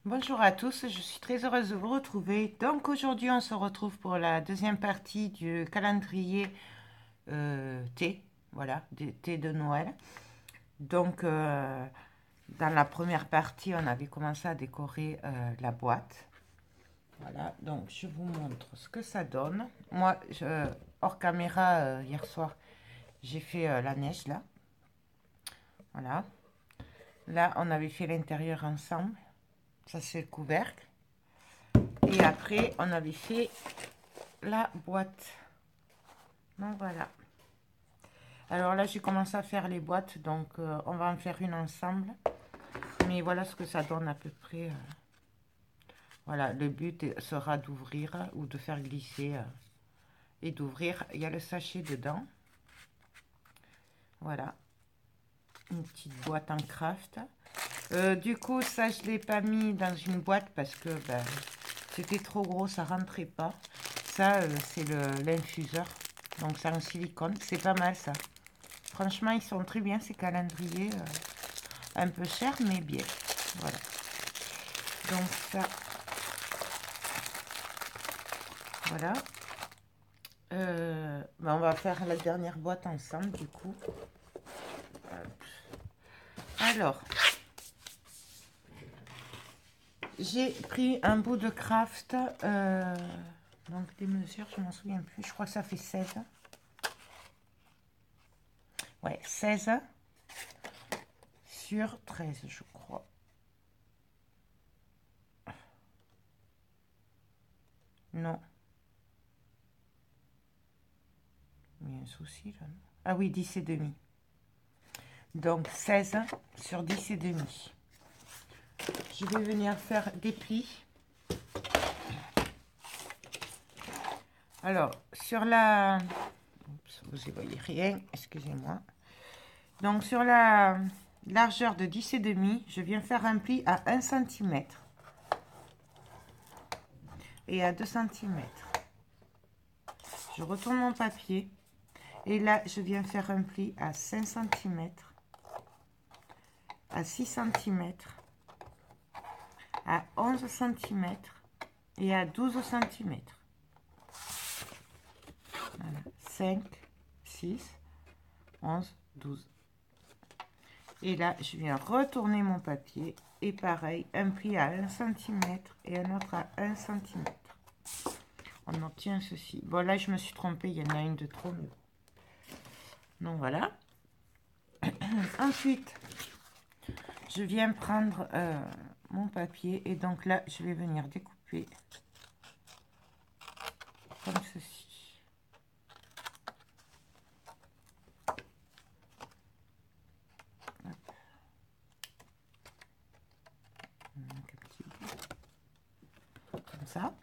Bonjour à tous, je suis très heureuse de vous retrouver. Donc aujourd'hui on se retrouve pour la deuxième partie du calendrier thé, voilà, des thés de Noël. Donc dans la première partie on avait commencé à décorer la boîte. Voilà, donc je vous montre ce que ça donne. Moi, hors caméra, hier soir, j'ai fait la neige là. Voilà. Là on avait fait l'intérieur ensemble. Ça c'est le couvercle. Et après, on avait fait la boîte. Donc voilà. Alors là, j'ai commencé à faire les boîtes. Donc, on va en faire une ensemble. Mais voilà ce que ça donne à peu près. Voilà, le but sera d'ouvrir ou de faire glisser et d'ouvrir. Il y a le sachet dedans. Voilà. Une petite boîte en craft. Du coup, ça, je ne l'ai pas mis dans une boîte parce que ben, c'était trop gros, ça rentrait pas. Ça, c'est l'infuseur. Donc, c'est en silicone. C'est pas mal, ça. Franchement, ils sont très bien, ces calendriers. Un peu chers, mais bien. Voilà. Donc, ça. Voilà. Ben, on va faire la dernière boîte ensemble, du coup. Alors. J'ai pris un bout de craft. Donc, des mesures, je m'en souviens plus. Je crois que ça fait 16. Ouais, 16 sur 13, je crois. Non. Il y a un souci là. Ah oui, 10 et demi. Donc 16 sur 10 et demi. Je vais venir faire des plis. Alors, sur la... Oups, vous ne voyez rien, excusez-moi. Donc, sur la largeur de 10 et demi, je viens faire un pli à 1 cm. Et à 2 cm. Je retourne mon papier. Et là, je viens faire un pli à 5 cm. À 6 cm. À 11 cm. Et à 12 cm. Voilà. 5, 6, 11, 12. Et là, je viens retourner mon papier. Et pareil, un pli à 1 cm et un autre à 1 cm. On obtient ceci. Bon, là, je me suis trompée. Il y en a une de trop. Mais... Donc, voilà. Ensuite, je viens prendre mon papier. Et donc là, je vais venir découper comme ceci. Comme ça.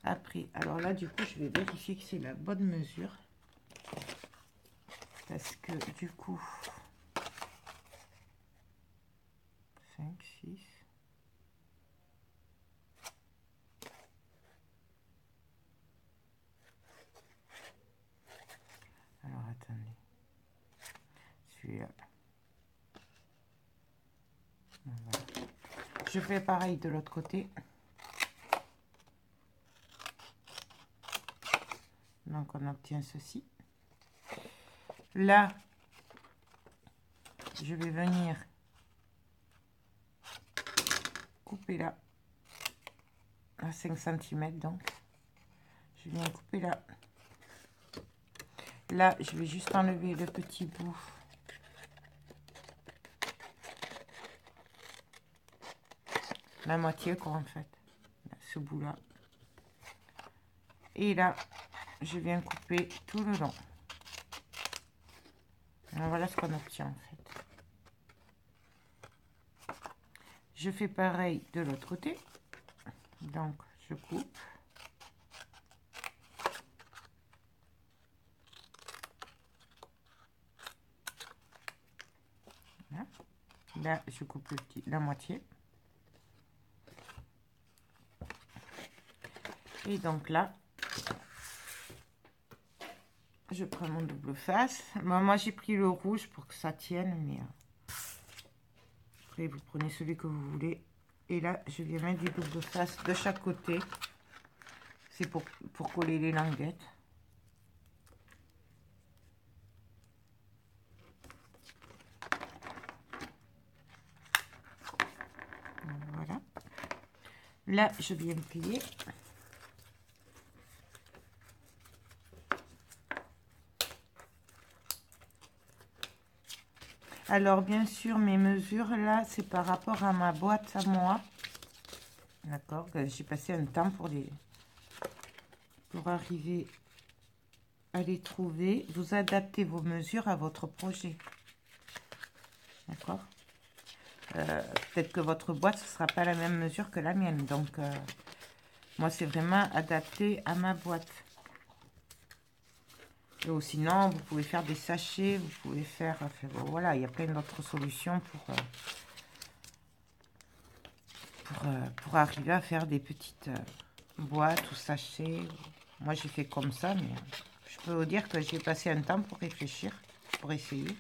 Après, alors là, du coup, je vais vérifier que c'est la bonne mesure. Parce que, du coup, 5, 6... Alors, attendez. Celui-là. Voilà. Je fais pareil de l'autre côté. Donc, on obtient ceci. Là, je vais venir couper là. À 5 cm, donc. Je viens couper là. Là, je vais juste enlever le petit bout. La moitié, quoi, en fait. Ce bout-là. Et là, je viens couper tout le long. Alors, voilà ce qu'on obtient en fait. Je fais pareil de l'autre côté. Donc, je coupe. Voilà. Là, je coupe la moitié. Et donc là, je prends mon double face. Moi, j'ai pris le rouge pour que ça tienne, mais après, vous prenez celui que vous voulez. Et là, je viens mettre du double face de chaque côté. C'est pour coller les languettes. Voilà. Là, je viens plier. Alors, bien sûr, mes mesures, là, c'est par rapport à ma boîte à moi. D'accord? J'ai passé un temps pour arriver à les trouver. Vous adaptez vos mesures à votre projet. D'accord? Peut-être que votre boîte, ce ne sera pas la même mesure que la mienne. Donc, moi, c'est vraiment adapté à ma boîte. Ou sinon, vous pouvez faire des sachets, vous pouvez faire... Enfin, bon, voilà, il y a plein d'autres solutions pour arriver à faire des petites boîtes ou sachets. Moi, j'ai fait comme ça, mais je peux vous dire que j'ai passé un temps pour réfléchir, pour essayer.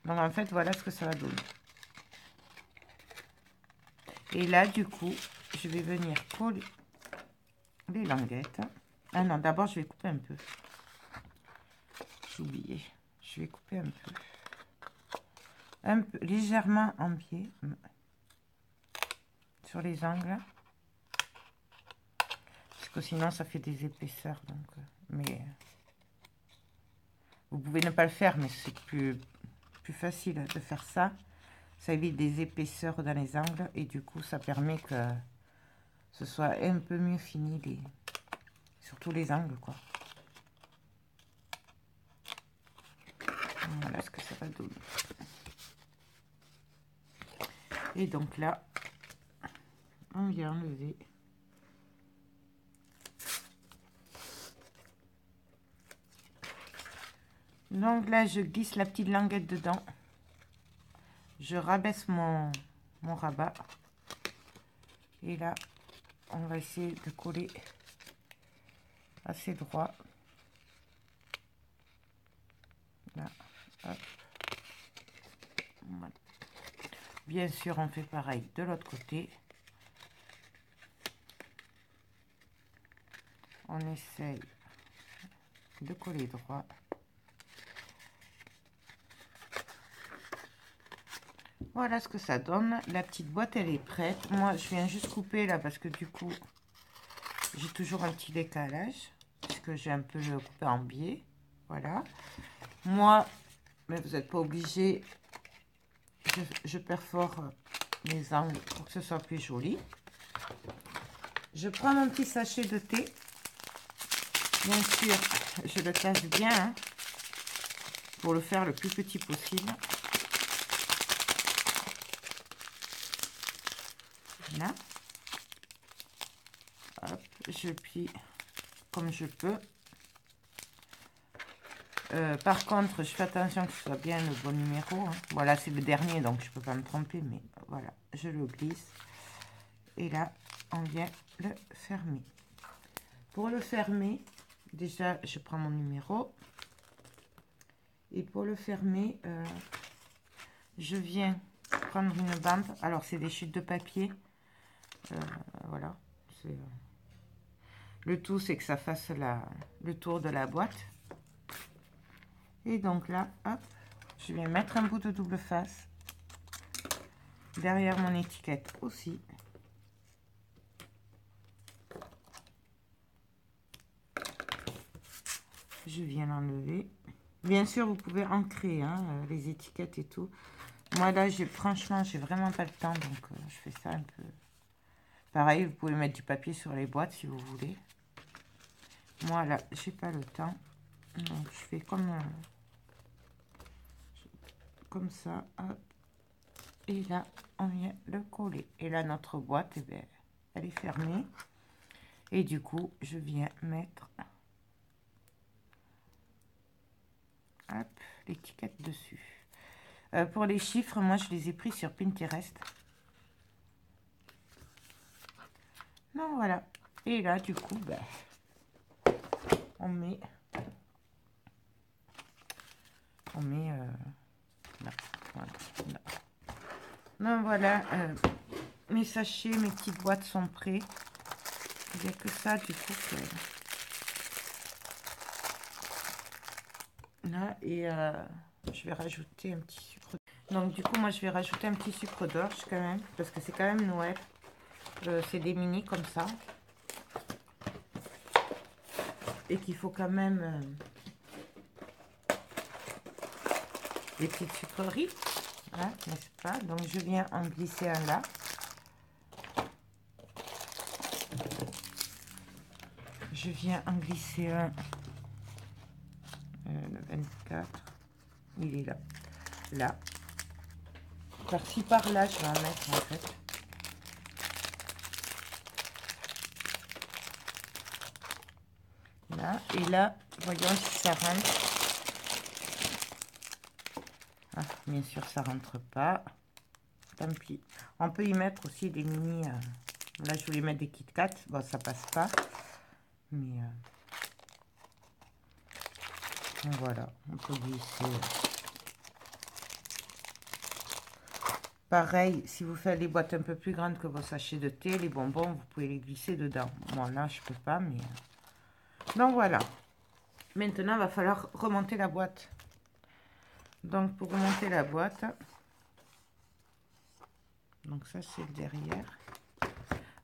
Donc, en fait, voilà ce que ça va donner. Et là, du coup, je vais venir coller les languettes. Ah non, d'abord, je vais couper un peu. J'ai oublié. Je vais couper un peu légèrement en biais sur les angles. Parce que sinon, ça fait des épaisseurs. Donc, mais vous pouvez ne pas le faire, mais c'est plus facile de faire ça. Ça évite des épaisseurs dans les angles et du coup, ça permet que ce soit un peu mieux fini, surtout les angles, quoi. Voilà ce que ça va donner. Et donc là, on vient enlever. Donc là, je glisse la petite languette dedans. Je rabaisse mon rabat. Et là, on va essayer de coller assez droit. Là, hop. Voilà. Bien sûr, on fait pareil de l'autre côté. On essaye de coller droit. Voilà ce que ça donne. La petite boîte, elle est prête. Moi, je viens juste couper là parce que du coup, j'ai toujours un petit décalage. Puisque j'ai un peu coupé en biais. Voilà. Moi, mais vous n'êtes pas obligé. Je perfore les angles pour que ce soit plus joli. Je prends mon petit sachet de thé. Bien sûr, je le cache bien hein, pour le faire le plus petit possible. Là. Hop, je plie comme je peux. Par contre, je fais attention que ce soit bien le bon numéro. Hein. Voilà, c'est le dernier, donc je ne peux pas me tromper, mais voilà, je le glisse. Et là, on vient le fermer. Pour le fermer, déjà, je prends mon numéro. Et pour le fermer, je viens prendre une bande. Alors, c'est des chutes de papier. Voilà. Le tout, c'est que ça fasse le tour de la boîte. Et donc là, hop, je vais mettre un bout de double face derrière mon étiquette aussi. Je viens l'enlever. Bien sûr, vous pouvez ancrer hein, les étiquettes et tout. Moi, là, franchement, j'ai vraiment pas le temps, donc je fais ça un peu. Pareil, vous pouvez mettre du papier sur les boîtes si vous voulez. Moi, là, j'ai pas le temps. Donc, je fais comme ça. Hop. Et là, on vient le coller. Et là, notre boîte, eh bien, elle est fermée. Et du coup, je viens mettre l'étiquette dessus. Pour les chiffres, moi, je les ai pris sur Pinterest. Non, voilà. Et là, du coup, ben, on met là, voilà, là. Non, voilà, mes sachets, mes petites boîtes sont prêts. Il n'y a que ça, du coup, là, et je vais rajouter un petit sucre. Donc, du coup, moi, je vais rajouter un petit sucre d'orge quand même, parce que c'est quand même Noël. C'est des mini comme ça. Et qu'il faut quand même des petites sucreries, hein, n'est-ce pas? Donc, je viens en glisser un là. Je viens en glisser un, le 24, il est là, là. Par-ci, par-là, je vais en mettre en fait. Là, et là, voyons si ça rentre. Ah, bien sûr, ça rentre pas. Tant pis. On peut y mettre aussi des mini... là, je voulais mettre des Kit Kat. Bon, ça passe pas. Mais... voilà, on peut glisser. Pareil, si vous faites des boîtes un peu plus grandes que vos sachets de thé, les bonbons, vous pouvez les glisser dedans. Bon, là, je peux pas, mais... donc, voilà. Maintenant, il va falloir remonter la boîte. Donc, pour remonter la boîte... donc, ça, c'est le derrière.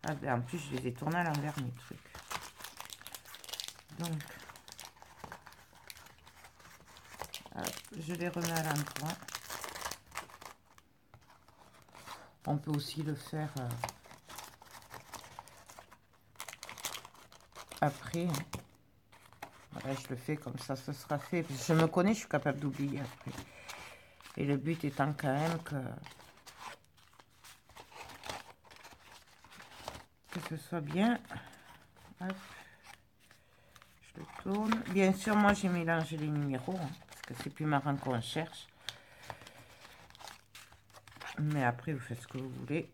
Ah, ben, en plus, je les ai tournés à l'envers, mes trucs. Donc... hop, je les remets à l'endroit. On peut aussi le faire après. Voilà, je le fais comme ça, ce sera fait. Je me connais, je suis capable d'oublier après. Et le but étant quand même que ce soit bien. Hop. Je le tourne. Bien sûr, moi j'ai mélangé les numéros, hein, parce que c'est plus marrant qu'on cherche. Mais après, vous faites ce que vous voulez.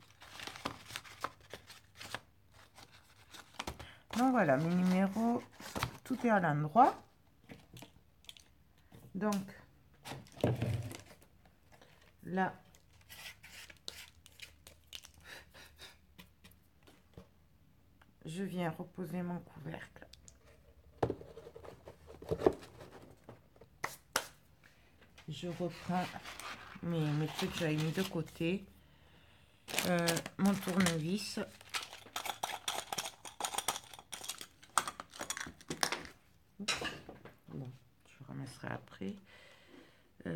Donc voilà, mes numéros, tout est à l'endroit. Donc, là, je viens reposer mon couvercle. Je reprends mes trucs que j'avais mis de côté. Mon tournevis. Bon, je ramasserai après. Je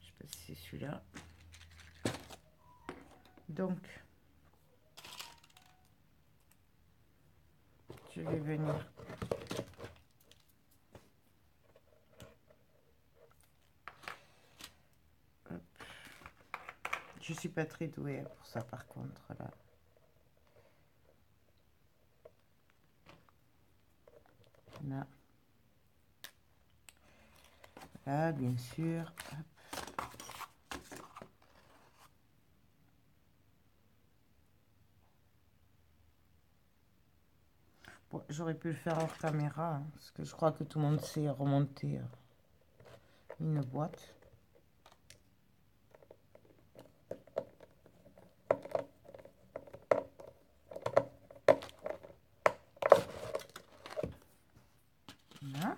sais pas si c'est celui-là. Donc, je vais venir hop. Je suis pas très douée pour ça par contre là. Là, là bien sûr. Hop. Bon, j'aurais pu le faire hors caméra, hein, parce que je crois que tout le monde sait remonter une boîte. Là.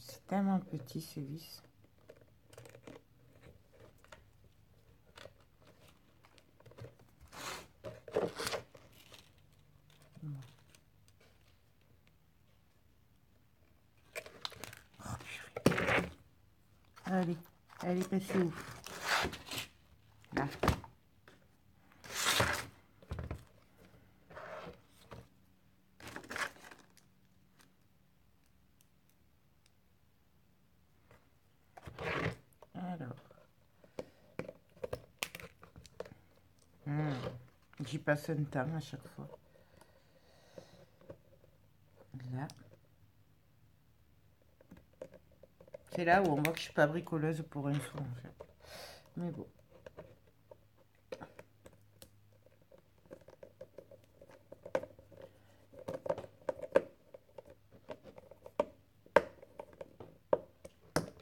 C'est tellement petit ce vis. elle est passée où? Là. Alors. J'y passe un temps à chaque fois. Là. C'est là où on voit que je suis pas bricoleuse pour un sou en fait. Mais bon.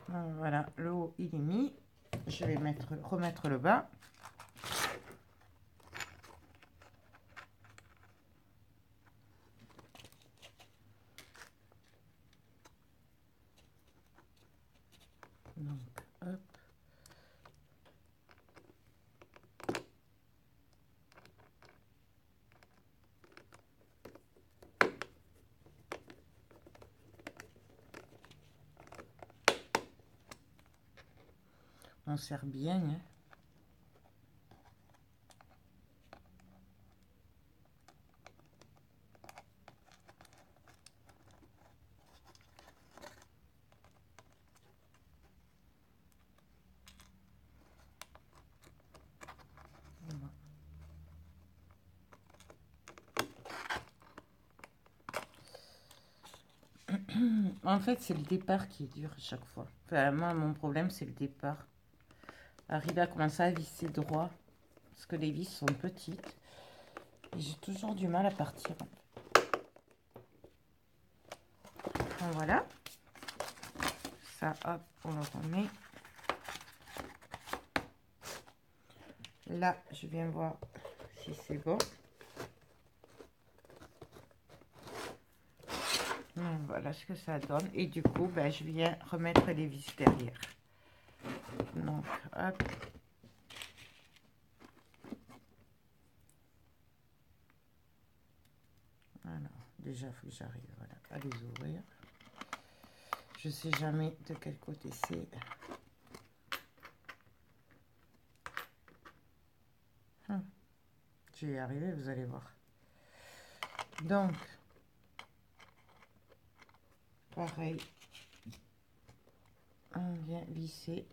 Voilà, le haut il est mis. Je vais remettre le bas. Donc, hop. On serre bien. Hein. En fait, c'est le départ qui est dur à chaque fois. Enfin, moi, mon problème, c'est le départ. Arriver à commencer à visser droit. Parce que les vis sont petites. Et j'ai toujours du mal à partir. Donc, voilà. Ça, hop, on le remet. Là, je viens voir si c'est bon. Voilà ce que ça donne. Et du coup, ben, je viens remettre les vis derrière. Donc, hop. Alors, déjà, il faut que j'arrive voilà, à les ouvrir. Je sais jamais de quel côté c'est. Je vais y arriver, vous allez voir. Donc, pareil, on vient visser.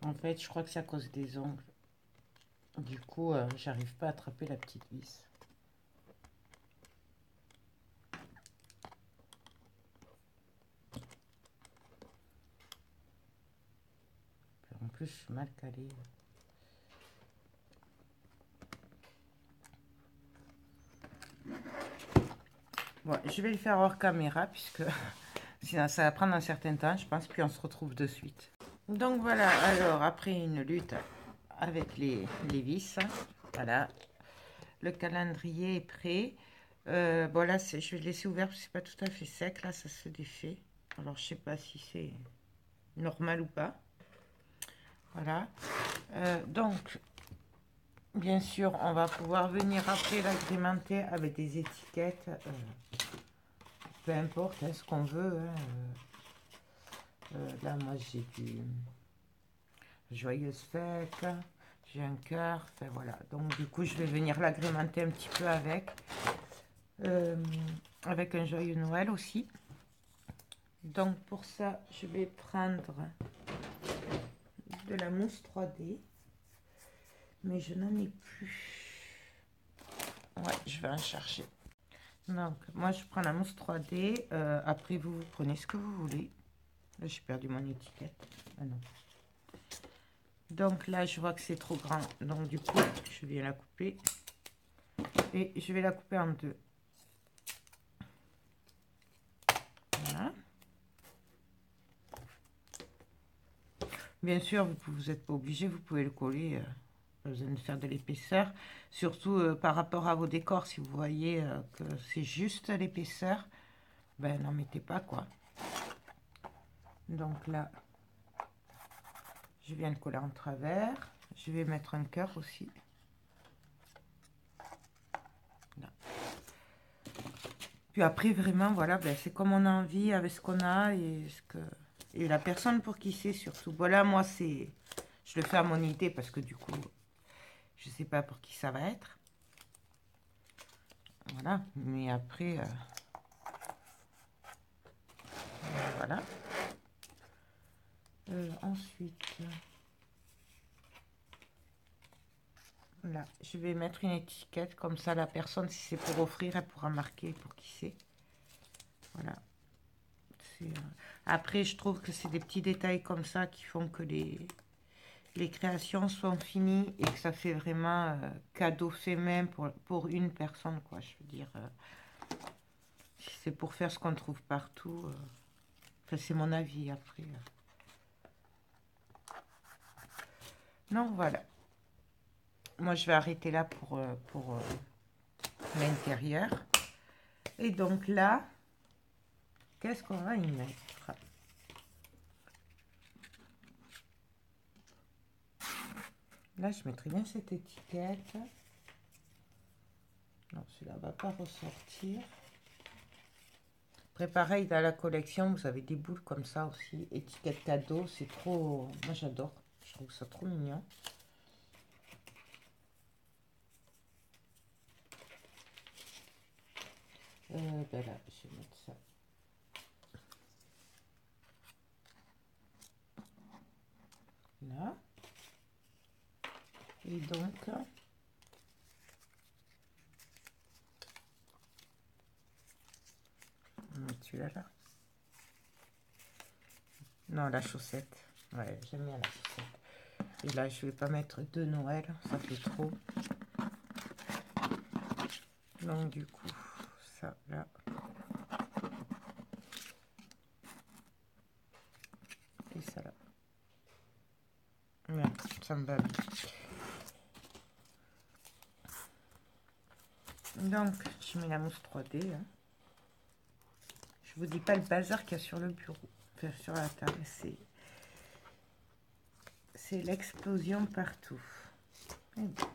En fait, je crois que c'est à cause des ongles. Du coup, j'arrive pas à attraper la petite vis. En plus, je suis mal calée. Bon, je vais le faire hors caméra puisque sinon ça va prendre un certain temps, je pense, puis on se retrouve de suite. Donc voilà, alors après une lutte avec les vis, voilà, le calendrier est prêt. Bon là, je vais le laisser ouvert parce que c'est pas tout à fait sec, là ça se défait. Alors je sais pas si c'est normal ou pas. Voilà. Donc, bien sûr, on va pouvoir venir après l'agrémenter avec des étiquettes. Peu importe hein, ce qu'on veut. Hein. Là, moi, j'ai du joyeuse fête. J'ai un cœur. Enfin, voilà. Donc, du coup, je vais venir l'agrémenter un petit peu avec un joyeux Noël aussi. Donc, pour ça, je vais prendre de la mousse 3D. Mais je n'en ai plus. Ouais, je vais en chercher. Donc, moi, je prends la mousse 3D. Après, vous prenez ce que vous voulez. Là, j'ai perdu mon étiquette. Ah non. Donc, là, je vois que c'est trop grand. Donc, du coup, je viens la couper. Et je vais la couper en deux. Voilà. Bien sûr, vous n'êtes pas obligé. Vous pouvez le coller. Pas besoin de faire de l'épaisseur. Surtout par rapport à vos décors. Si vous voyez que c'est juste l'épaisseur. ben n'en mettez pas quoi. Donc là, je viens de coller en travers. Je vais mettre un cœur aussi. Là. Puis après, vraiment, voilà, ben, c'est comme on a envie, avec ce qu'on a et la personne pour qui c'est surtout. Voilà, moi, je le fais à mon idée parce que du coup, je sais pas pour qui ça va être. Voilà, mais après, voilà. Ensuite, là, je vais mettre une étiquette comme ça, la personne, si c'est pour offrir, elle pourra marquer pour qui c'est. Voilà. Après, je trouve que c'est des petits détails comme ça qui font que les créations sont finies et que ça fait vraiment cadeau fait même pour une personne, quoi. Je veux dire, si c'est pour faire ce qu'on trouve partout, enfin, c'est mon avis après. Non, voilà. Moi, je vais arrêter là pour l'intérieur. Et donc là, qu'est-ce qu'on va y mettre? Là, je mettrai bien cette étiquette. Non, celui-là va pas ressortir. Après, pareil, dans la collection, vous avez des boules comme ça aussi. Étiquette cadeau, c'est trop... Moi, j'adore. Je trouve ça trop mignon. Ben là, je vais mettre ça. Là. Et donc... On va mettre celui-là, là. Non, la chaussette. Ouais, j'aime bien la chaussette. Et là, je vais pas mettre de Noël, ça fait trop. Donc, du coup, ça, là. Et ça, là. Ouais, ça me va bien. Donc, je mets la mousse 3D. Hein. Je vous dis pas le bazar qu'il y a sur le bureau. Enfin, sur la table, c'est l'explosion partout. Et bon.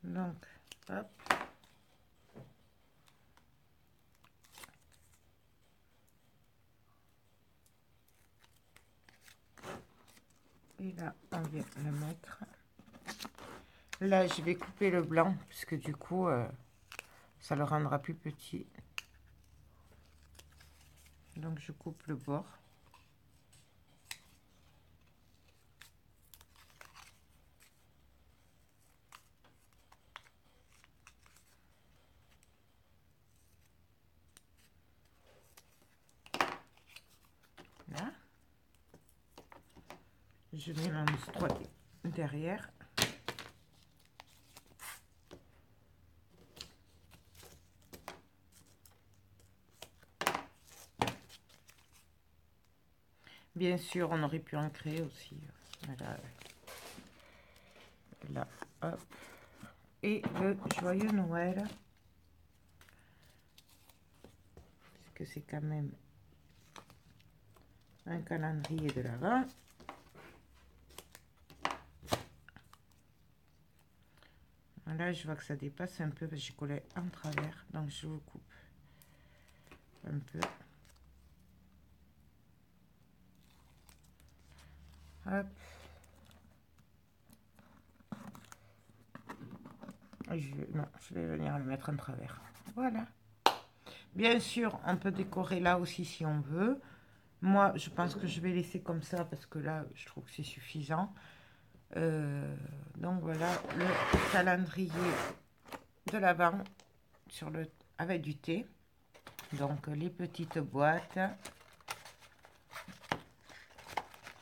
Donc, hop. Et là, on vient le mettre. Là, je vais couper le blanc, puisque du coup, ça le rendra plus petit. Donc, je coupe le bord. Là. Je mets ma mousse 3D derrière. Bien sûr, on aurait pu en créer aussi. Voilà. Là, hop. Et le joyeux Noël. Puisque c'est quand même un calendrier de l'Avent. Là, je vois que ça dépasse un peu parce que j'ai collé en travers. Donc, je vous coupe un peu. Hop. Je vais venir le mettre en travers. Voilà. Bien sûr, on peut décorer là aussi si on veut. Moi, je pense que je vais laisser comme ça parce que là, je trouve que c'est suffisant. Donc voilà, le calendrier de l'Avent avec du thé. Donc les petites boîtes.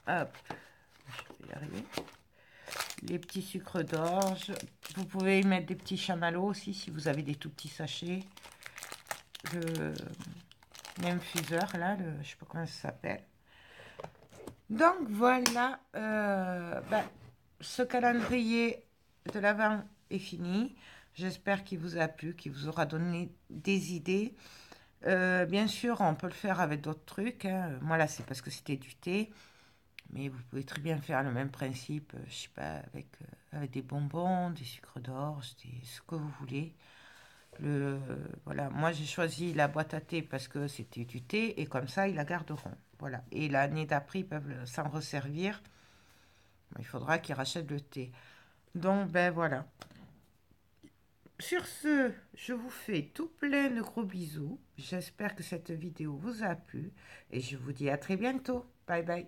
Hop, je vais y arriver. Les petits sucres d'orge. Vous pouvez y mettre des petits chamallows aussi si vous avez des tout petits sachets. L'infuseur là, je sais pas comment ça s'appelle. Donc voilà, ce calendrier de l'Avent est fini. J'espère qu'il vous a plu, qu'il vous aura donné des idées. Bien sûr, on peut le faire avec d'autres trucs, hein. Moi, là, c'est parce que c'était du thé. Mais vous pouvez très bien faire le même principe, je sais pas, avec des bonbons, des sucres d'orge, ce que vous voulez. Voilà, moi j'ai choisi la boîte à thé parce que c'était du thé et comme ça ils la garderont. Voilà. Et l'année d'après ils peuvent s'en resservir. Il faudra qu'ils rachètent le thé. Donc ben voilà. Sur ce, je vous fais tout plein de gros bisous. J'espère que cette vidéo vous a plu et je vous dis à très bientôt. Bye bye.